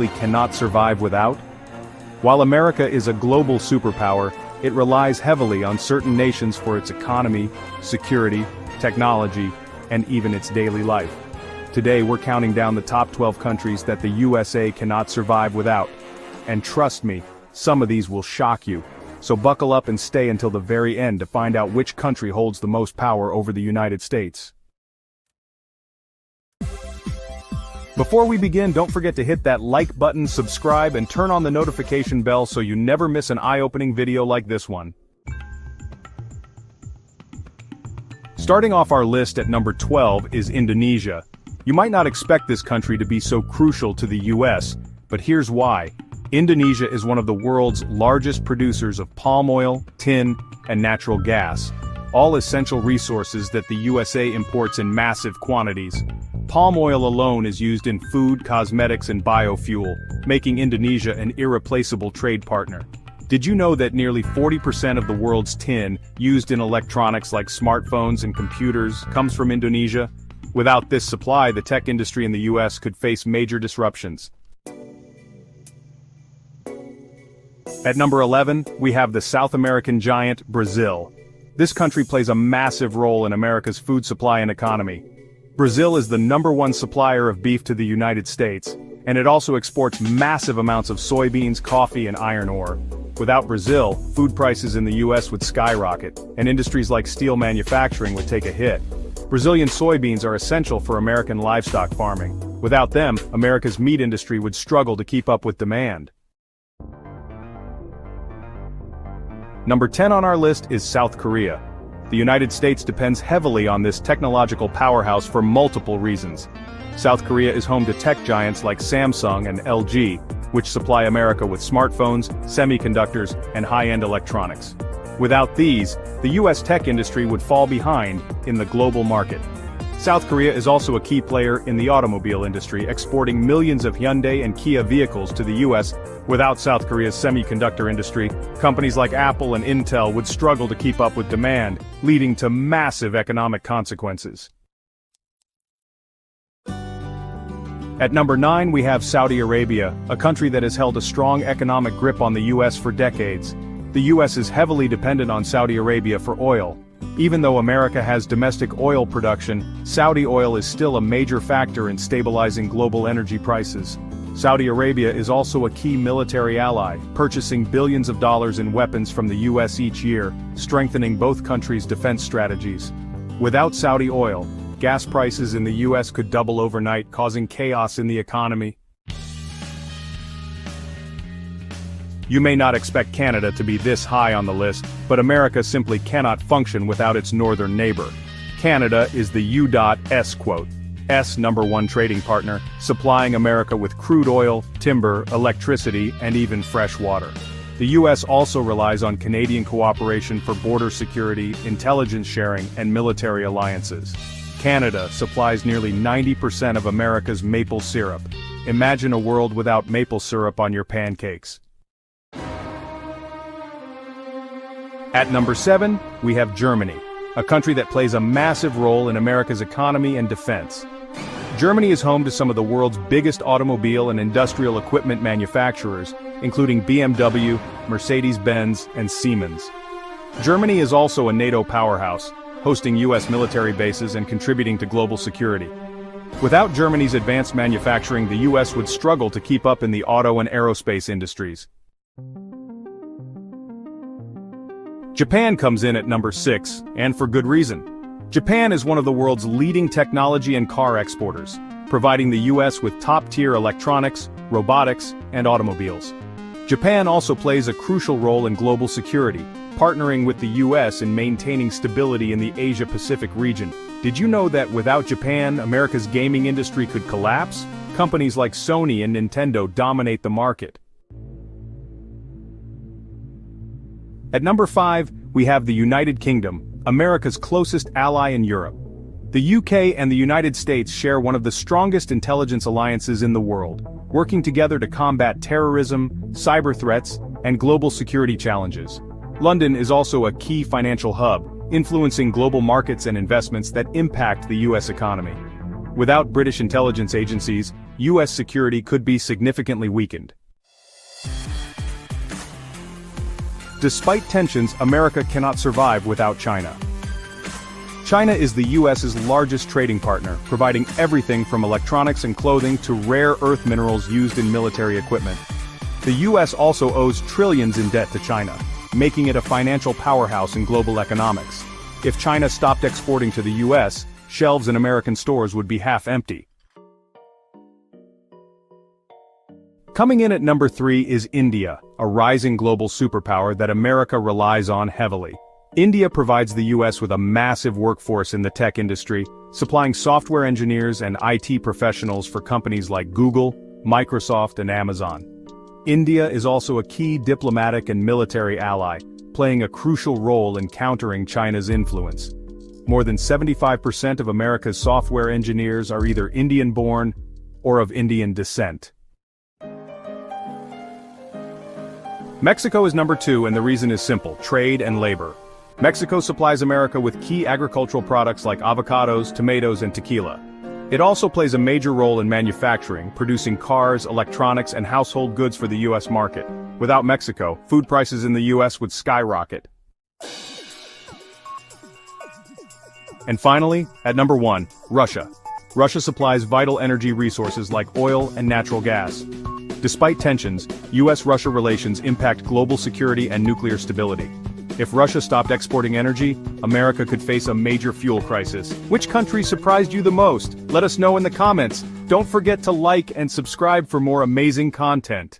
simply cannot survive without? While America is a global superpower, it relies heavily on certain nations for its economy, security, technology, and even its daily life. Today we're counting down the top 12 countries that the USA cannot survive without. And trust me, some of these will shock you. So buckle up and stay until the very end to find out which country holds the most power over the United States. Before we begin, don't forget to hit that like button, subscribe, and turn on the notification bell so you never miss an eye-opening video like this one. Starting off our list at number 12 is Indonesia. You might not expect this country to be so crucial to the US, but here's why. Indonesia is one of the world's largest producers of palm oil, tin, and natural gas, all essential resources that the USA imports in massive quantities. Palm oil alone is used in food, cosmetics, and biofuel, making Indonesia an irreplaceable trade partner. Did you know that nearly 40% of the world's tin used in electronics like smartphones and computers comes from Indonesia? Without this supply, the tech industry in the US could face major disruptions. At number 11, we have the South American giant, Brazil. This country plays a massive role in America's food supply and economy. Brazil is the #1 supplier of beef to the United States, and it also exports massive amounts of soybeans, coffee, and iron ore. Without Brazil, food prices in the US would skyrocket, and industries like steel manufacturing would take a hit. Brazilian soybeans are essential for American livestock farming. Without them, America's meat industry would struggle to keep up with demand. Number 10 on our list is South Korea. The United States depends heavily on this technological powerhouse for multiple reasons. South Korea is home to tech giants like Samsung and LG, which supply America with smartphones, semiconductors, and high-end electronics. Without these, the US tech industry would fall behind in the global market. South Korea is also a key player in the automobile industry, exporting millions of Hyundai and Kia vehicles to the US. Without South Korea's semiconductor industry, companies like Apple and Intel would struggle to keep up with demand, leading to massive economic consequences. At number 9 we have Saudi Arabia, a country that has held a strong economic grip on the US for decades. The US is heavily dependent on Saudi Arabia for oil. Even though America has domestic oil production, Saudi oil is still a major factor in stabilizing global energy prices. Saudi Arabia is also a key military ally, purchasing billions of dollars in weapons from the US each year, strengthening both countries' defense strategies. Without Saudi oil, gas prices in the US could double overnight, causing chaos in the economy. You may not expect Canada to be this high on the list, but America simply cannot function without its northern neighbor. Canada is the U.S. #1 trading partner, supplying America with crude oil, timber, electricity, and even fresh water. The U.S. also relies on Canadian cooperation for border security, intelligence sharing, and military alliances. Canada supplies nearly 90% of America's maple syrup. Imagine a world without maple syrup on your pancakes. At number 7, we have Germany, a country that plays a massive role in America's economy and defense. Germany is home to some of the world's biggest automobile and industrial equipment manufacturers, including BMW, Mercedes-Benz, and Siemens. Germany is also a NATO powerhouse, hosting US military bases and contributing to global security. Without Germany's advanced manufacturing, the US would struggle to keep up in the auto and aerospace industries. Japan comes in at number 6, and for good reason. Japan is one of the world's leading technology and car exporters, providing the US with top-tier electronics, robotics, and automobiles. Japan also plays a crucial role in global security, partnering with the US in maintaining stability in the Asia-Pacific region. Did you know that without Japan, America's gaming industry could collapse? Companies like Sony and Nintendo dominate the market. At number 5, we have the United Kingdom, America's closest ally in Europe. The UK and the United States share one of the strongest intelligence alliances in the world, working together to combat terrorism, cyber threats, and global security challenges. London is also a key financial hub, influencing global markets and investments that impact the US economy. Without British intelligence agencies, U.S. security could be significantly weakened. Despite tensions, America cannot survive without China. China is the U.S.'s largest trading partner, providing everything from electronics and clothing to rare earth minerals used in military equipment. The U.S. also owes trillions in debt to China, making it a financial powerhouse in global economics. If China stopped exporting to the U.S., shelves in American stores would be half empty. Coming in at number 3 is India, a rising global superpower that America relies on heavily. India provides the U.S. with a massive workforce in the tech industry, supplying software engineers and IT professionals for companies like Google, Microsoft, and Amazon. India is also a key diplomatic and military ally, playing a crucial role in countering China's influence. More than 75% of America's software engineers are either Indian-born or of Indian descent. Mexico is number 2, and the reason is simple: trade and labor. Mexico supplies America with key agricultural products like avocados, tomatoes, and tequila. It also plays a major role in manufacturing, producing cars, electronics, and household goods for the U.S. market. Without Mexico, food prices in the U.S. would skyrocket. And finally, at number 1, Russia. Russia supplies vital energy resources like oil and natural gas. Despite tensions, U.S.-Russia relations impact global security and nuclear stability. If Russia stopped exporting energy, America could face a major fuel crisis. Which country surprised you the most? Let us know in the comments. Don't forget to like and subscribe for more amazing content.